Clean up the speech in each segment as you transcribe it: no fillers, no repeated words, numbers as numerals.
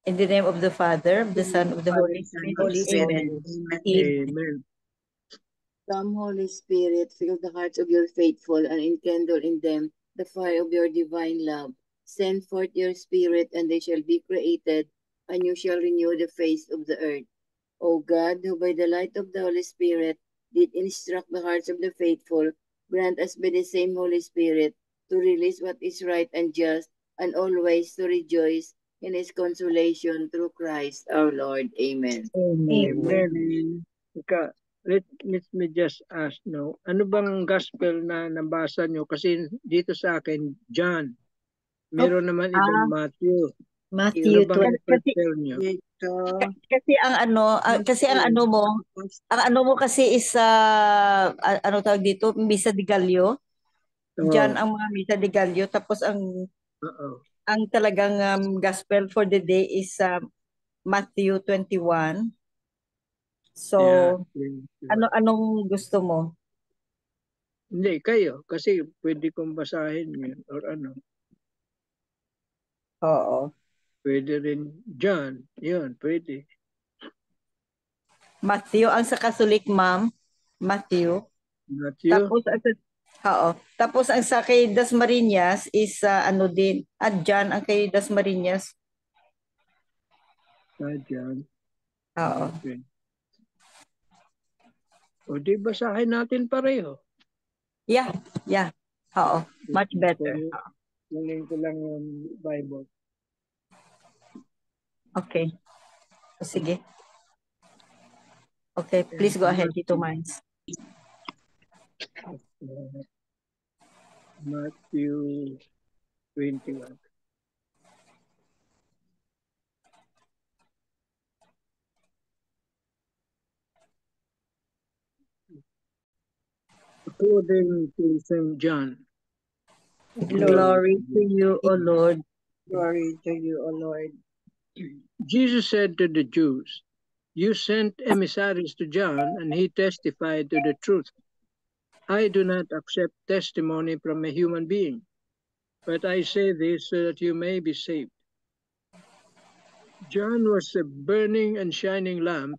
In the name of the Father, of the Son, of the Holy Spirit. Amen. Amen. Come, Holy Spirit, fill the hearts of your faithful and enkindle in them the fire of your divine love. Send forth your Spirit, and they shall be created, and you shall renew the face of the earth. O God, who by the light of the Holy Spirit did instruct the hearts of the faithful, grant us by the same Holy Spirit to release what is right and just, and always to rejoice in His consolation through Christ our Lord. Amen. Amen. Let me just ask, no, ano bang gospel na nabasa nyo? Kasi dito sa akin, John. Meron naman ibang Matthew. Matthew Ano bang 12. prefer nyo? Kasi ang ano mo kasi is ano tawag dito, Misa de Gallo. Diyan ang mga Misa de Gallo, tapos ang talagang gospel for the day is Matthew 21. So, anong gusto mo? Hindi, kayo. Kasi pwede kong basahin yun or ano. Oo. Pwede rin John. Yun, pwede. Matthew, ang sa Catholic, ma'am. Matthew. Tapos ang sa kay Dasmariñas is ano din. John ang kay Dasmariñas. John. Oo. Okay. O di basahin natin pareho. Yeah. Oo. Much better. Kunin ko lang yung Bible. Okay. Sige. Okay, please go ahead, Tito Mines. Matthew 21. According to St. John. Glory to you, O Lord. Glory to you, O Lord. Jesus said to the Jews, "You sent emissaries to John, and he testified to the truth. I do not accept testimony from a human being, but I say this so that you may be saved. John was a burning and shining lamp,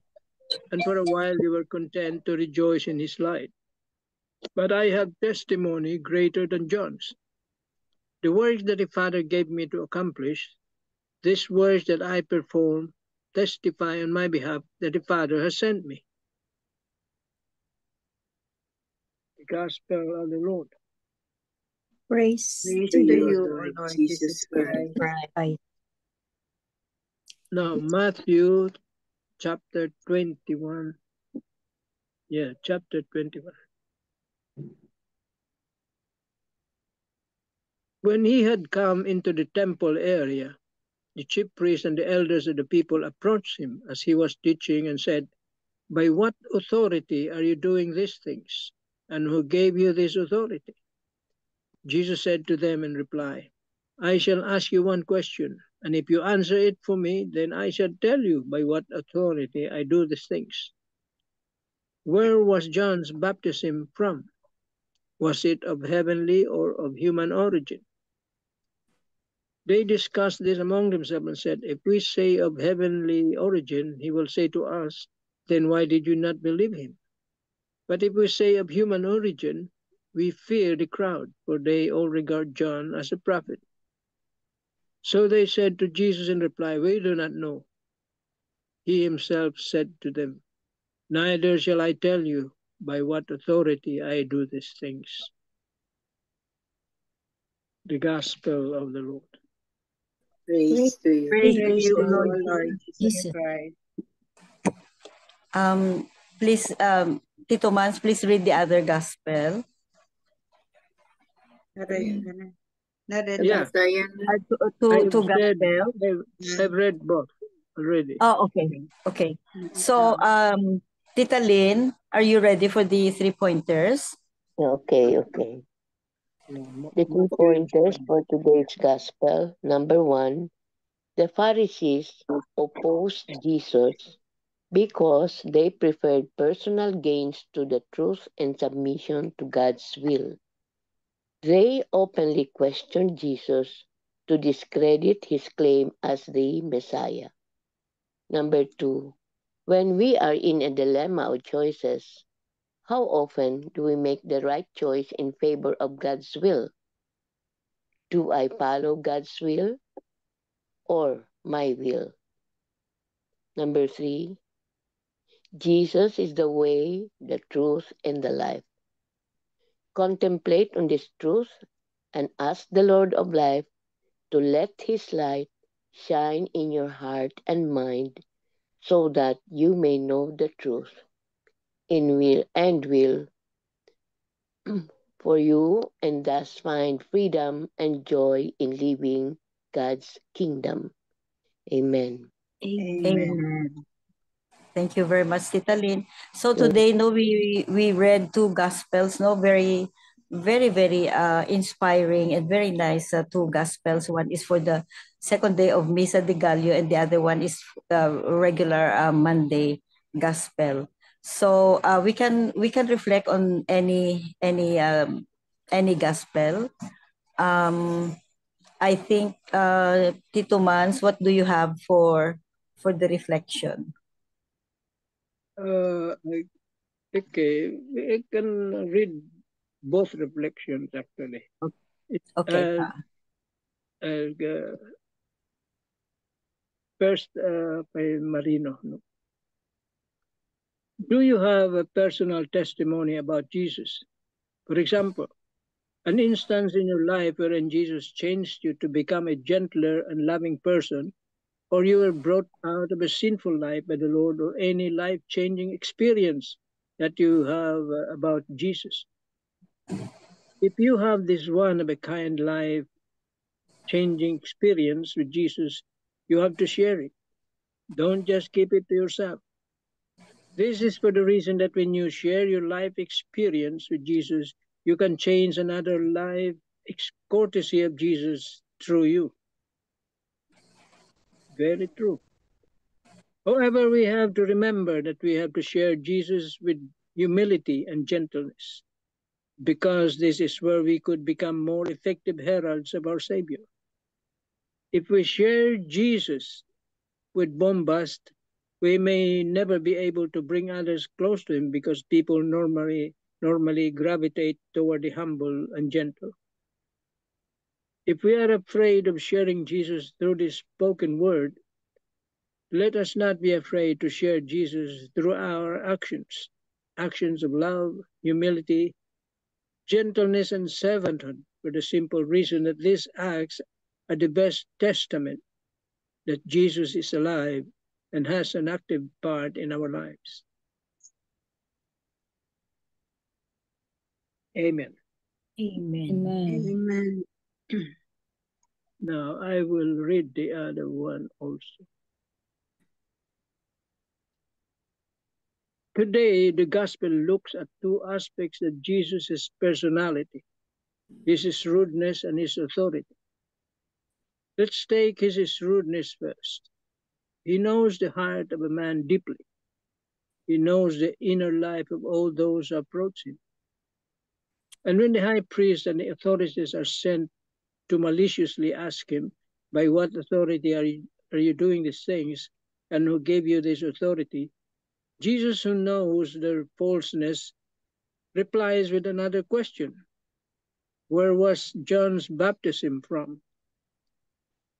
and for a while you were content to rejoice in his light. But I have testimony greater than John's. The work that the Father gave me to accomplish, this work that I perform, testify on my behalf that the Father has sent me." The Gospel of the Lord. Praise to you, O Lord Jesus Christ. Now, Matthew chapter 21. Yeah, chapter 21. When he had come into the temple area, the chief priests and the elders of the people approached him as he was teaching and said, "By what authority are you doing these things? And who gave you this authority?" Jesus said to them in reply, "I shall ask you one question, and if you answer it for me, then I shall tell you by what authority I do these things. Where was John's baptism from? Was it of heavenly or of human origin?" They discussed this among themselves and said, "If we say of heavenly origin, he will say to us, 'Then why did you not believe him?' But if we say of human origin, we fear the crowd, for they all regard John as a prophet." So they said to Jesus in reply, "We do not know." He himself said to them, "Neither shall I tell you by what authority I do these things." The Gospel of the Lord. Praise to you. Praise to you, O Lord Lord Jesus Christ. Please, Tito Mans, please read the other gospel. Yeah. Two gospel. I've read both already. Oh, okay. So, Tita Lynn, are you ready for the 3 pointers? Okay. The 3 pointers for today's gospel. Number 1, the Pharisees opposed Jesus because they preferred personal gains to the truth and submission to God's will. They openly questioned Jesus to discredit his claim as the Messiah. Number 2, when we are in a dilemma of choices, how often do we make the right choice in favor of God's will? Do I follow God's will or my will? Number 3, Jesus is the way, the truth, and the life. Contemplate on this truth and ask the Lord of life to let his light shine in your heart and mind so that you may know the truth in will for you and thus find freedom and joy in living God's kingdom. Amen. Amen. Thank you very much, Tita Lynn. So today, we read 2 gospels, very, very, very inspiring and very nice 2 gospels. One is for the second day of Misa de Gallo, and the other one is regular Monday gospel. So we can reflect on any gospel. I think Tito Mans, what do you have for the reflection? Okay, I can read both reflections actually. Okay. First, by Marino. No? Do you have a personal testimony about Jesus? For example, an instance in your life wherein Jesus changed you to become a gentler and loving person, or you were brought out of a sinful life by the Lord, or any life-changing experience that you have about Jesus. If you have this one of a kind life-changing experience with Jesus, you have to share it. Don't just keep it to yourself. This is for the reason that when you share your life experience with Jesus, you can change another life courtesy of Jesus through you. Very true. However, we have to remember that we have to share Jesus with humility and gentleness, because this is where we could become more effective heralds of our Savior. If we share Jesus with bombast, we may never be able to bring others close to him, because people normally gravitate toward the humble and gentle. If we are afraid of sharing Jesus through the spoken word, let us not be afraid to share Jesus through our actions of love, humility, gentleness, and servanthood, for the simple reason that these acts are the best testament that Jesus is alive and has an active part in our lives. Amen. Amen. Now I will read the other one also. Today, the gospel looks at 2 aspects of Jesus' personality, his shrewdness and his authority. Let's take his shrewdness first. He knows the heart of a man deeply. He knows the inner life of all those who approach him. And when the high priest and the authorities are sent to maliciously ask him, by what authority are you doing these things, and who gave you this authority? Jesus, who knows their falseness, replies with another question. Where was John's baptism from?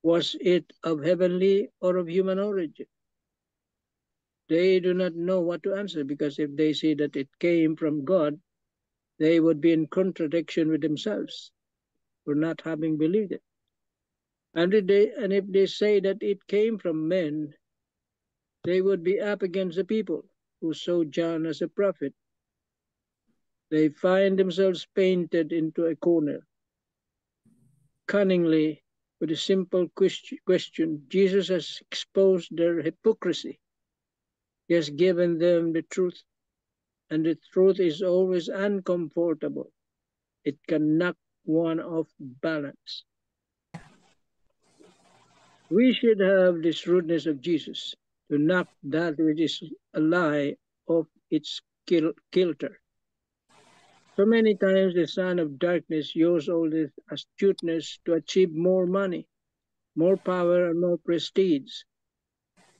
Was it of heavenly or of human origin? They do not know what to answer, because if they say that it came from God, they would be in contradiction with themselves for not having believed it. And if they say that it came from men, they would be up against the people who saw John as a prophet. They find themselves painted into a corner. Cunningly, with a simple question, Jesus has exposed their hypocrisy. He has given them the truth, and the truth is always uncomfortable. It can knock one off balance. We should have the shrewdness of Jesus to knock that which is a lie off its kilter. So many times the son of darkness uses all this astuteness to achieve more money, more power and more prestige,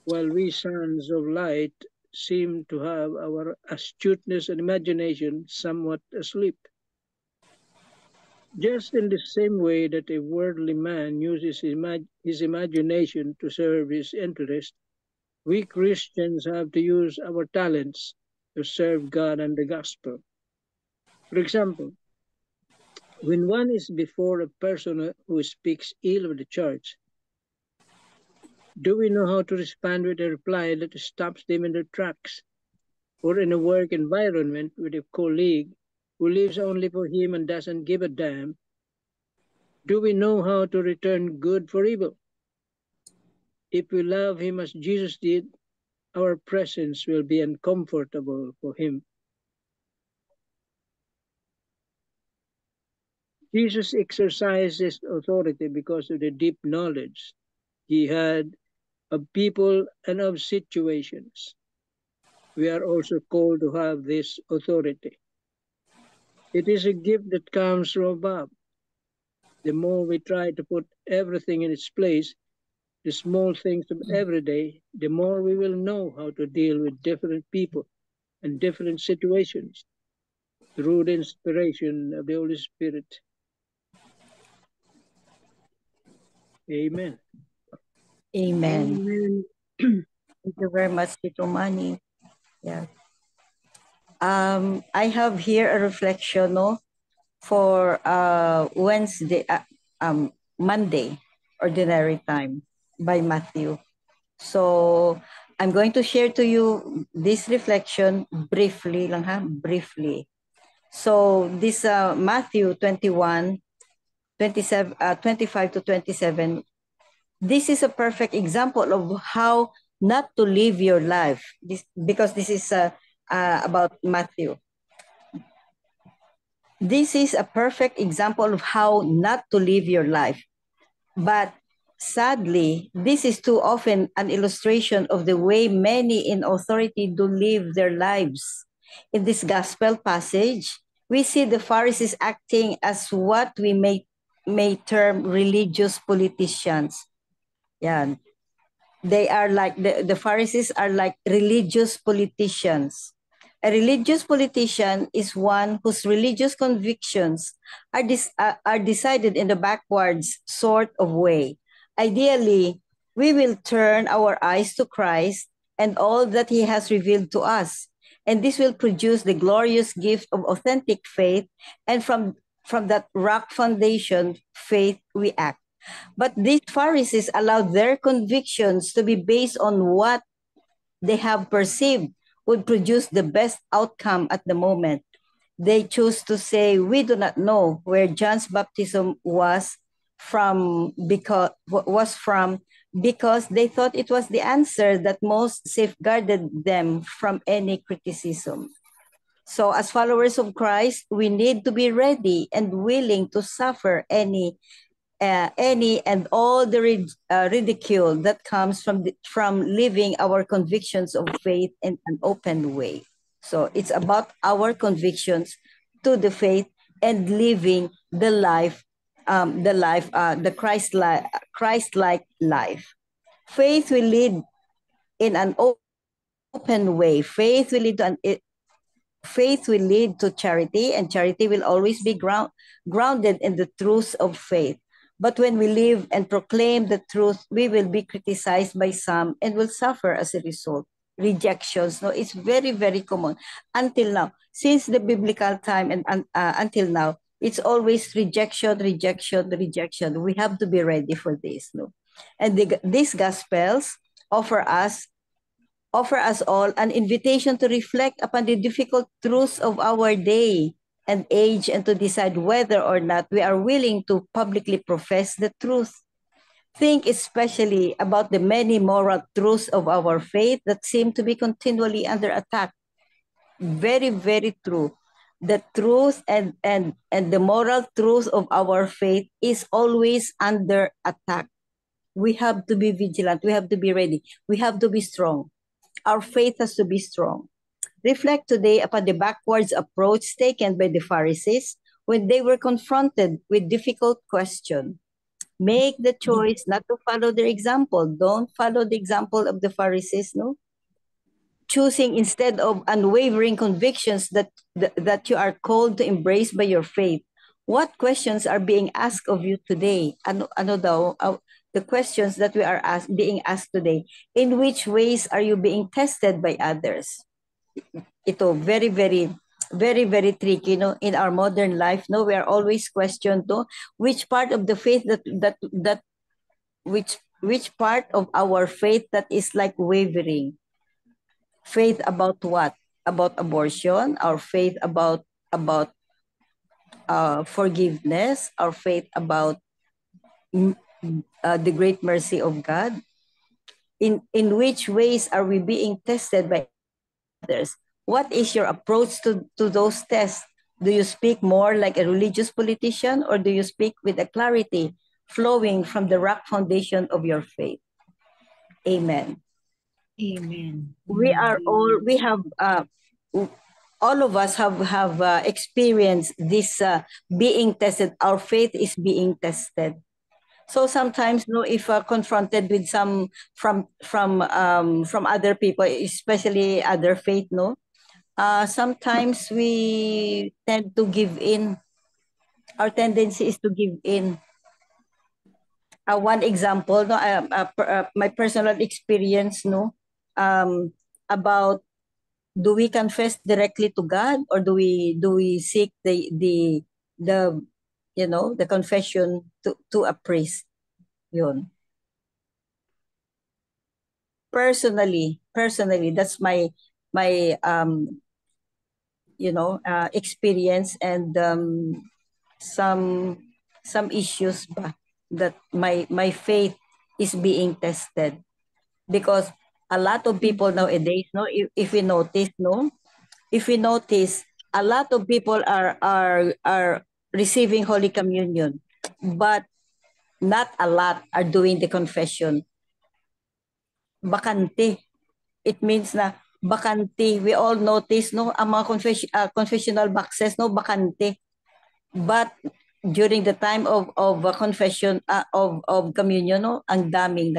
while we sons of light seem to have our astuteness and imagination somewhat asleep. Just in the same way that a worldly man uses his imagination to serve his interest, we Christians have to use our talents to serve God and the gospel. For example, when one is before a person who speaks ill of the church, do we know how to respond with a reply that stops them in their tracks? Or in a work environment with a colleague who lives only for him and doesn't give a damn, do we know how to return good for evil? If we love him as Jesus did, our presence will be uncomfortable for him. Jesus exercised his authority because of the deep knowledge he had of people and of situations. We are also called to have this authority. It is a gift that comes from above. The more we try to put everything in its place, the small things of every day, the more we will know how to deal with different people and different situations through the inspiration of the Holy Spirit. Amen. Amen. Amen. Thank you very much, Tito Manny. Yeah. I have here a reflection, no, for Wednesday, Monday, ordinary time by Matthew. So I'm going to share to you this reflection briefly lang ha, briefly. So this Matthew 21, 27, 25 to 27, this is a perfect example of how not to live your life. Because this is about Matthew. This is a perfect example of how not to live your life. But sadly, this is too often an illustration of the way many in authority do live their lives. In this gospel passage, we see the Pharisees acting as what we may term religious politicians. Yeah. They are like, the Pharisees are like religious politicians. A religious politician is one whose religious convictions are decided in the backwards sort of way. Ideally, we will turn our eyes to Christ and all that he has revealed to us. And this will produce the glorious gift of authentic faith. And from that rock foundation faith, we act. But these Pharisees allowed their convictions to be based on what they have perceived would produce the best outcome at the moment. They chose to say, we do not know where John's baptism was from because they thought it was the answer that most safeguarded them from any criticism. So as followers of Christ, we need to be ready and willing to suffer any and all the ridicule that comes from living our convictions of faith in an open way. So it's about our convictions to the faith and living the life, the Christ-like life. Faith will lead in an open way. Faith will lead to charity, and charity will always be grounded in the truths of faith. But when we live and proclaim the truth, we will be criticized by some and will suffer as a result. Rejections, no, it's very, very common. Until now, since the biblical time and until now, it's always rejection. We have to be ready for this, no. And these gospels offer us all an invitation to reflect upon the difficult truths of our day and age and to decide whether or not we are willing to publicly profess the truth. Think especially about the many moral truths of our faith that seem to be continually under attack. Very, very true. The truth and the moral truth of our faith is always under attack. We have to be vigilant. We have to be ready. We have to be strong. Our faith has to be strong. Reflect today upon the backwards approach taken by the Pharisees when they were confronted with difficult questions. Make the choice not to follow their example. Don't follow the example of the Pharisees, no? Choosing instead of unwavering convictions that you are called to embrace by your faith. What questions are being asked of you today? Ano daw? The questions that we are being asked today. In which ways are you being tested by others? Ito, very, very, very, very tricky, no? In our modern life, no, we are always questioned, no? Which part of the faith which part of our faith that is like wavering? Faith about what? About abortion? Our faith about forgiveness? Our faith about the great mercy of God? In which ways are we being tested by others? What is your approach to those tests? Do you speak more like a religious politician, or do you speak with a clarity flowing from the rock foundation of your faith? Amen. Amen. We are all of us have experienced this being tested. Our faith is being tested. So sometimes, no, if confronted with some from other people, especially other faith, no, sometimes we tend to give in. Our tendency is to give in. One example, no, my personal experience, no, about, do we confess directly to God, or do we seek the the confession to a priest? Yun. Personally, that's my experience, and some issues ba that my faith is being tested, because a lot of people nowadays, no, if we notice, no, a lot of people are receiving Holy Communion, but not a lot are doing the confession. Bakante. It means na bakante. We all notice, no, ang mga confessional boxes, no, bakante. But during the time of confession, of communion, no, ang daming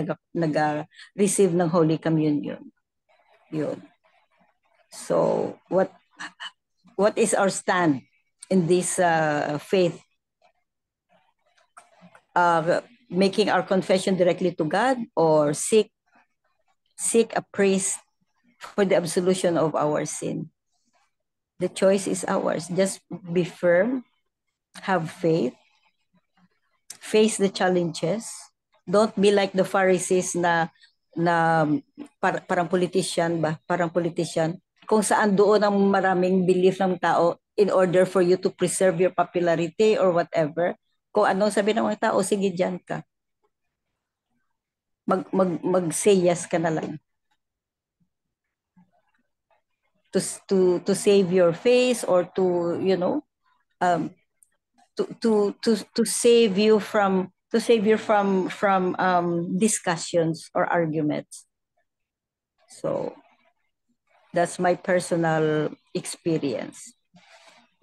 receive ng Holy Communion. Yun. So what is our stand in this faith? Making our confession directly to God, or seek a priest for the absolution of our sin? The choice is ours. Just be firm, have faith, face the challenges. Don't be like the Pharisees na parang politician ba? Parang politician. Kung saan doon ang maraming belief ng tao, in order for you to preserve your popularity or whatever. Kung anong sabi ng mga tao, sige dyan ka. Mag-say yes ka na lang. To save your face, or to to save you from discussions or arguments. So that's my personal experience,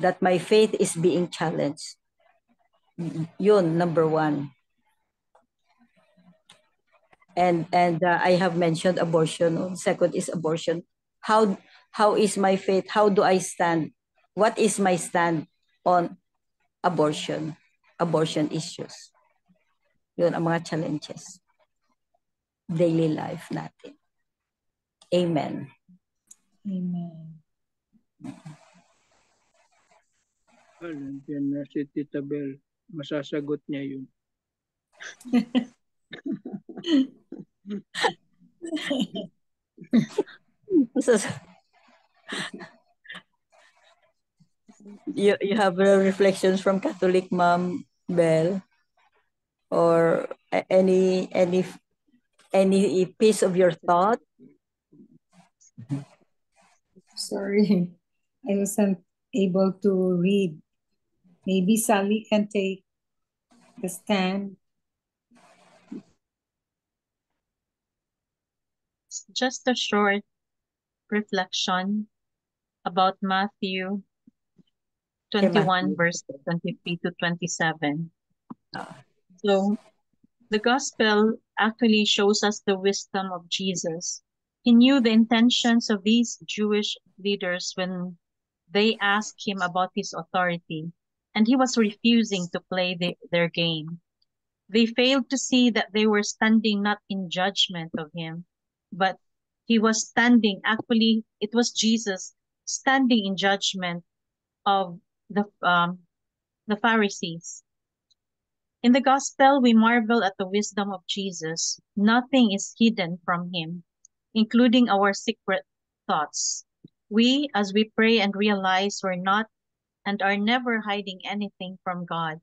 that my faith is being challenged. Yun, number one. And I have mentioned abortion. Second is abortion. How is my faith? How do I stand? What is my stand on abortion issues? Yun ang mga challenges. Daily life natin. Amen. Amen. Nandiyan na si Tita Bel. Masasagot niya yun. You have reflections from Catholic Mom Bell, or any piece of your thought? Sorry, I wasn't able to read. Maybe Sally can take the stand. Just a short reflection about Matthew 21, verse 23 to 27. So, The gospel actually shows us the wisdom of Jesus. He knew the intentions of these Jewish leaders when they asked him about his authority, and he was refusing to play their game. They failed to see that they were standing not in judgment of him, but he was standing, actually, it was Jesus standing in judgment of the Pharisees. In the gospel, we marvel at the wisdom of Jesus. Nothing is hidden from him, including our secret thoughts. We, as we pray and realize we're not and are never hiding anything from God,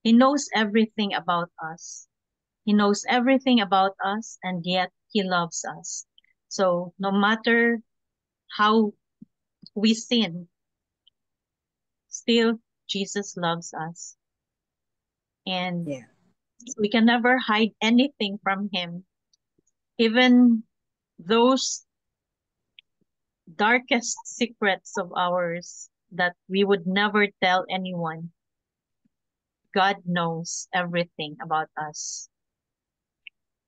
He knows everything about us. He knows everything about us, and yet He loves us. So no matter how we sin, still Jesus loves us. And Yeah. we can never hide anything from him. Even those darkest secrets of ours that we would never tell anyone, God knows everything about us.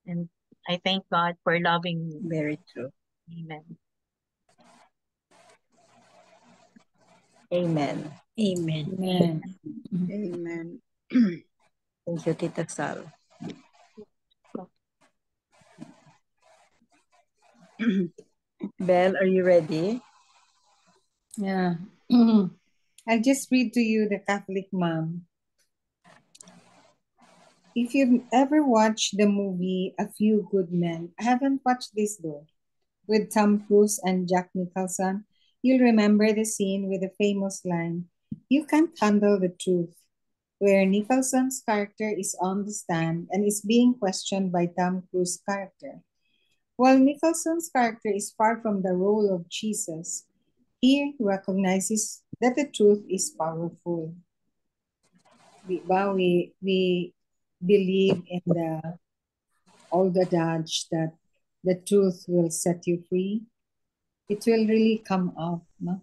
And I thank God for loving me. Very true. Amen. Amen. Amen. Amen. Thank you, Tita Sal. Belle, are you ready? Yeah. I'll just read to you the Catholic Mom. If you've ever watched the movie A Few Good Men, I haven't watched this though, with Tom Cruise and Jack Nicholson, you'll remember the scene with the famous line, "You can't handle the truth," where Nicholson's character is on the stand and is being questioned by Tom Cruise's character. While Nicholson's character is far from the role of Jesus, he recognizes that the truth is powerful. We believe in the old adage that the truth will set you free. It will really come out. No?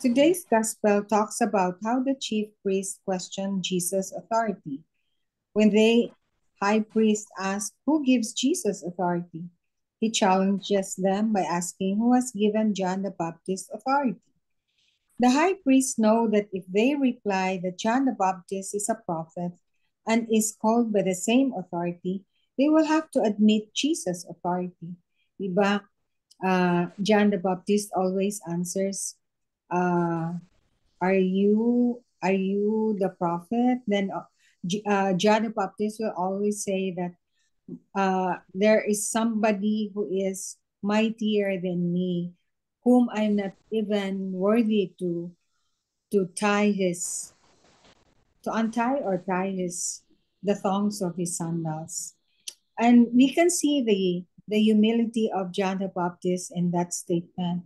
Today's gospel talks about how the chief priest questioned Jesus' authority. When the high priest asked, "Who gives Jesus authority?" he challenges them by asking, "Who has given John the Baptist authority?" The high priests know that if they reply that John the Baptist is a prophet and is called by the same authority, they will have to admit Jesus' authority. Diba? John the Baptist always answers, are you the prophet? Then John the Baptist will always say that there is somebody who is mightier than me, whom I'm not even worthy to untie or tie the thongs of his sandals. And we can see the humility of John the Baptist in that statement,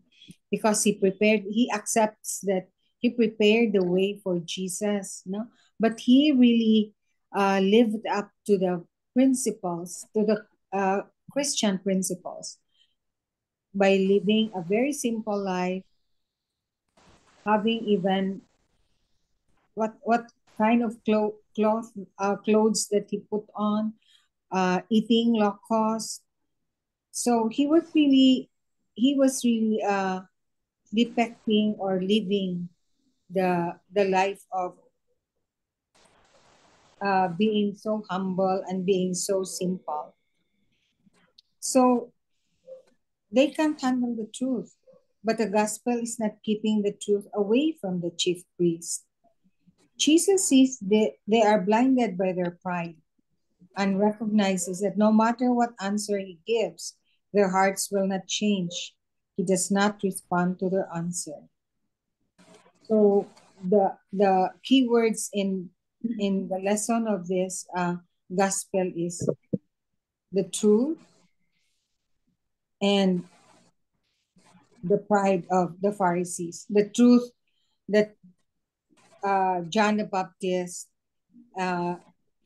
because he accepts that he prepared the way for Jesus, no? But he really lived up to the principles, to the Christian principles, by living a very simple life, having even what kind of clothes that he put on, eating locusts. So he was really depicting or living the life of being so humble and being so simple. So they can't handle the truth, but the gospel is not keeping the truth away from the chief priest. Jesus sees they are blinded by their pride and recognizes that no matter what answer he gives, their hearts will not change. He does not respond to their answer. So the key words in the lesson of this gospel is the truth and the pride of the Pharisees. The truth that John the Baptist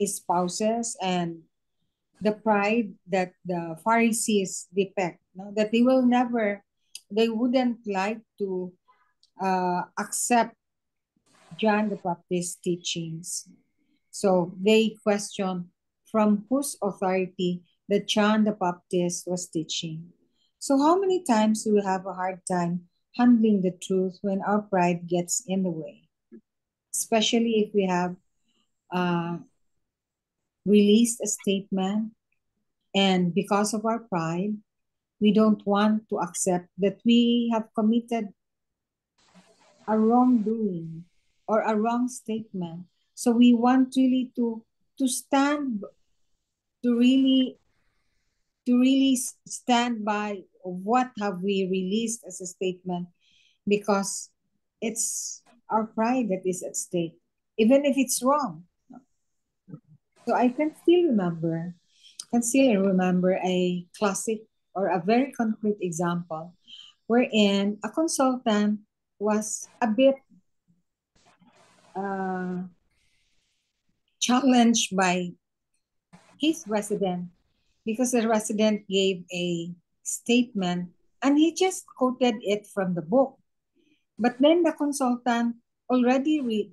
espouses, and the pride that the Pharisees depict, no? That they wouldn't like to accept John the Baptist's teachings. So they question from whose authority that John the Baptist was teaching. So how many times do we have a hard time handling the truth when our pride gets in the way? Especially if we have released a statement and because of our pride, we don't want to accept that we have committed a wrongdoing or a wrong statement. So we want really to stand, to really stand by what have we released as a statement, because it's our pride that is at stake, even if it's wrong. So I can still remember a classic or a very concrete example wherein a consultant was a bit challenged by his resident because the resident gave a statement and he just quoted it from the book. But then the consultant already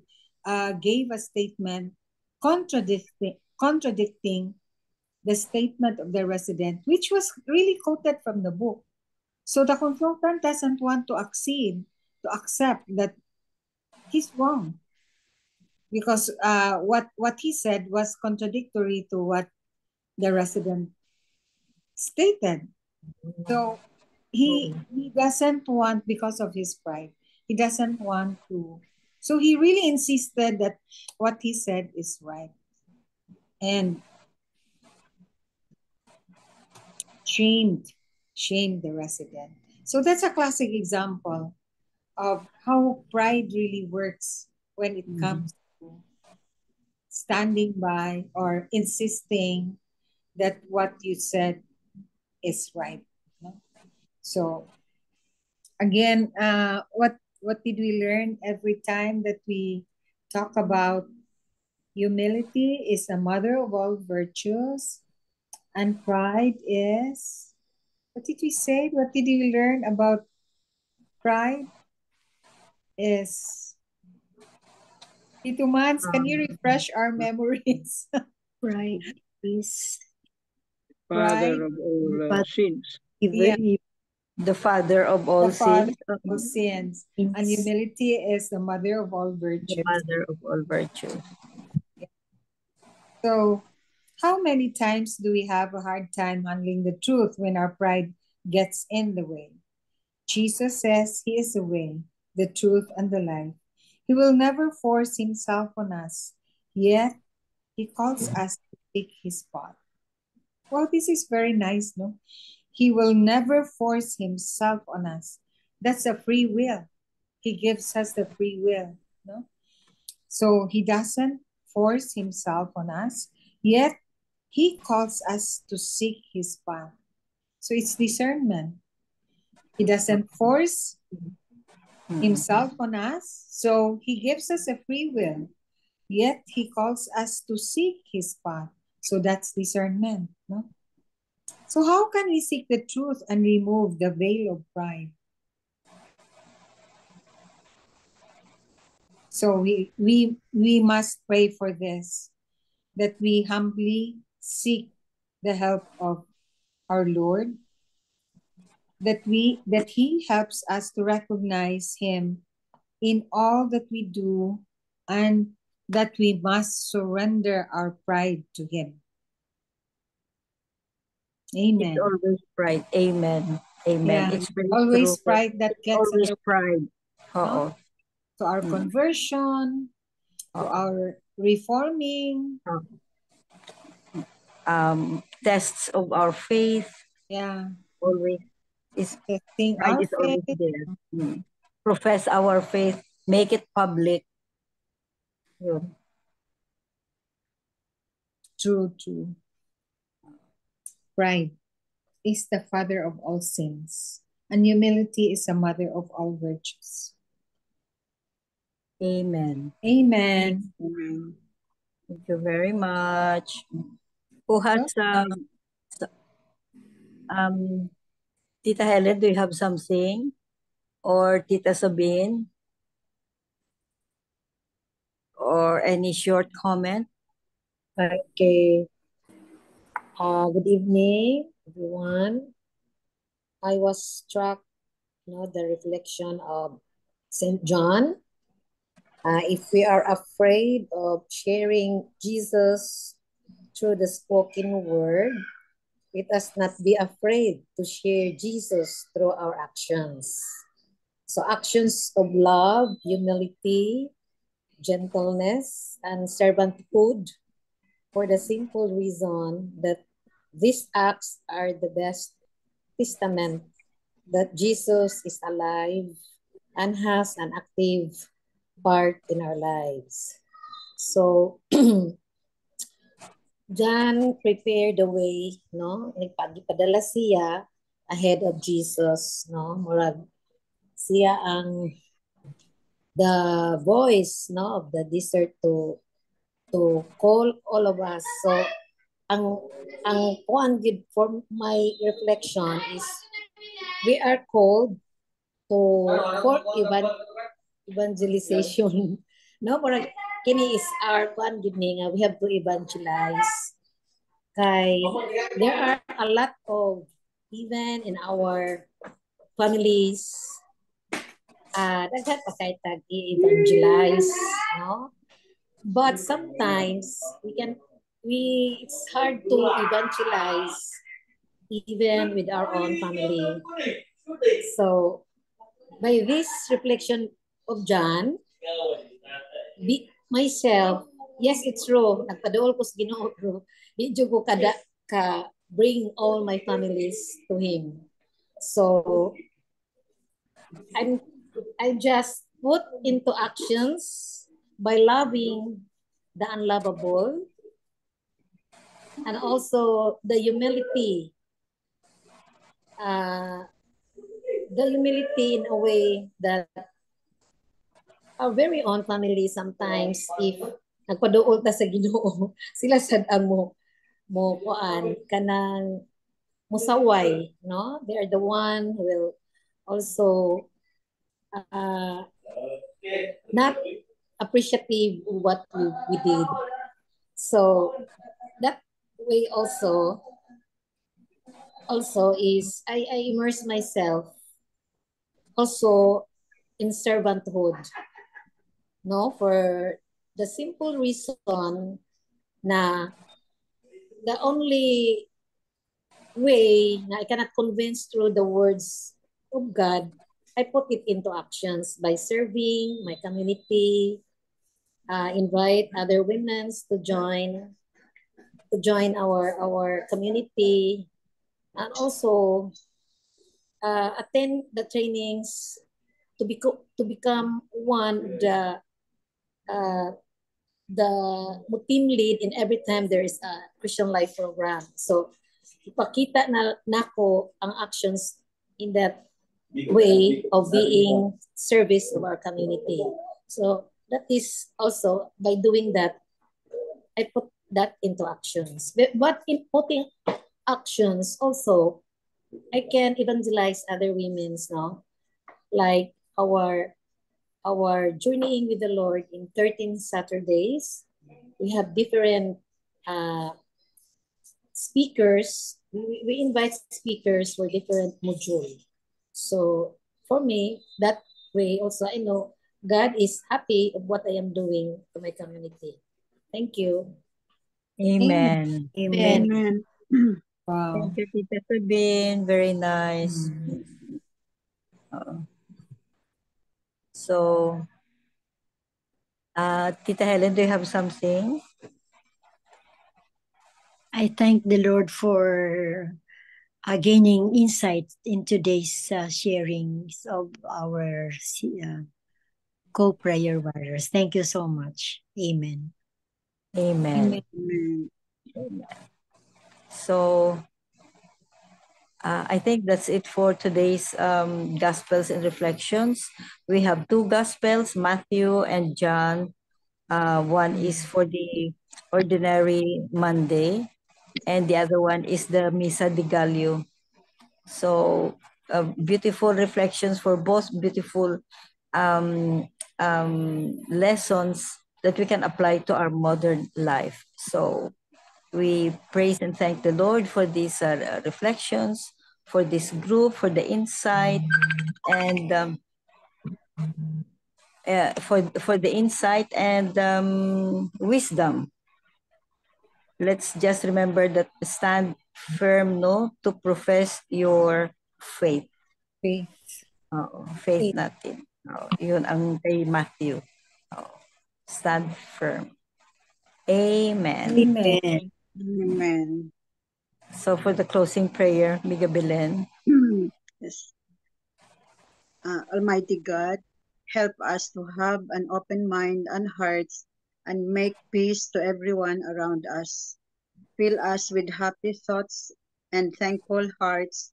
gave a statement contradicting the statement of the resident, which was really quoted from the book. So the consultant doesn't want to accept that he's wrong, because what he said was contradictory to what the resident stated. So he doesn't want, because of his pride, he doesn't want to. So he really insisted that what he said is right, and shamed the resident. So that's a classic example of how pride really works when it comes to standing by or insisting that what you said is right. No? So again, what did we learn every time that we talk about humility is the mother of all virtues, and pride is, what did we say? What did we learn about pride? Is Tito Mans, can you refresh our memories? Pride is Father of all sins. Yeah. The father of all The father sins. of sins. And humility is the mother of all virtues. The mother of all virtues. So, how many times do we have a hard time handling the truth when our pride gets in the way? Jesus says he is the way, the truth, and the life. He will never force himself on us, yet he calls us to take his path. Well, this is very nice, no? He will never force himself on us. That's a free will. He gives us the free will, no? So he doesn't force himself on us, yet he calls us to seek his path. So it's discernment. He doesn't force himself on us, so he gives us a free will, yet he calls us to seek his path. So that's discernment, no? So how can we seek the truth and remove the veil of pride? So we must pray for this, that we humbly seek the help of our Lord, that he helps us to recognize him in all that we do, and that we must surrender our pride to him. Amen. It's always pride. Amen. Amen. Yeah, It's very always true. pride that gets always in the pride. no? To our conversion, to our reforming. Tests of our faith. Yeah. Always is testing pride our is always faith. there. Profess our faith. Make it public. Yun. True. Pride is the father of all sins, and humility is the mother of all virtues. Amen. Amen. Thank you very much. Who has Tita Helen, do you have something? Or Tita Sabine? Or any short comment? Okay. Good evening, everyone. I was struck, the reflection of St. John. If we are afraid of sharing Jesus through the spoken word, let us not be afraid to share Jesus through our actions. So actions of love, humility, gentleness, and servanthood, for the simple reason that these acts are the best testament that Jesus is alive and has an active part in our lives. So, John prepared the way, no? Nagpadala siya ahead of Jesus, no? Murag siya ang the voice, no, of the desert to call all of us. So, ang kuan gid for my reflection is we are called to for evangelization. No, murag kini is our kuan gid ni nga we have to evangelize. Kay there are a lot of even in our families daghan pa kay tag i-evangelize, no? But sometimes it's hard to evangelize even with our own family. So by this reflection of John, myself, yes, it's true. Nagpaduol ko sa Ginoo, bro. Di jud ko ka bring all my families to Him. So I just put into actions by loving the unlovable and also the humility. The humility in a way that our very own family sometimes, if nagpaduol ta sa Ginoo, sila sad ang mo kuan kanang musaway, no? They are the one who will also not appreciative of what we did. So that way also is I immerse myself also in servanthood, no, for the simple reason na the only way na I cannot convince through the words of God, I put it into actions by serving my community, invite other women to join our community, and also attend the trainings to become one the team lead in every time there is a Christian Life program. So ipakita na nako ang actions in that way of being service of our community. So that is also by doing that, I put that into actions. But in putting actions also, I can evangelize other women's, no? Like our journeying with the Lord in 13 Saturdays. We have different speakers. We invite speakers for different modules. So for me, that way also I know God is happy of what I am doing to my community. Thank you. Amen. Amen. Amen. Wow. Thank you, Tita Sabine. Very nice. So, Tita Helen, do you have something? I thank the Lord for gaining insight in today's sharings of our co-prayer warriors. Thank you so much. Amen. Amen. Amen. So, I think that's it for today's Gospels and Reflections. We have two Gospels, Matthew and John. One is for the ordinary Monday, and the other one is the Misa de Gallo. So, beautiful reflections for both beautiful lessons that we can apply to our modern life. So, We praise and thank the Lord for these reflections, for this group, for the insight, and for the insight and wisdom. Let's just remember that stand firm, no, to profess your faith. Faith. Faith natin. Yun ang kay Matthew. Stand firm. Amen. Amen. Amen. So for the closing prayer, Miga Belen. Yes. Almighty God, help us to have an open mind and hearts and make peace to everyone around us. Fill us with happy thoughts and thankful hearts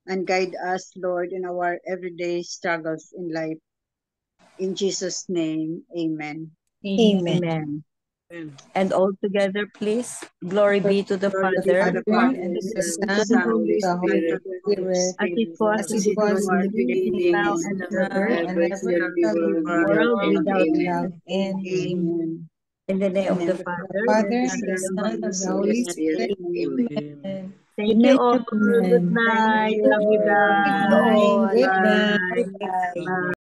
and guide us, Lord, in our everyday struggles in life. In Jesus' name, amen. Amen. Amen. And all together, please. Glory be to the Father, and the Son, and the Holy Spirit, as it was as it was in the beginning, now is and now, ever, and ever shall be, world without Amen. And Amen. in the name of the the Father, Father, and the Son, and the Holy Spirit. Amen. thank Good you night, all. everyone. Good night. Love you Good guys. night. Good Bye. night. Bye. Bye.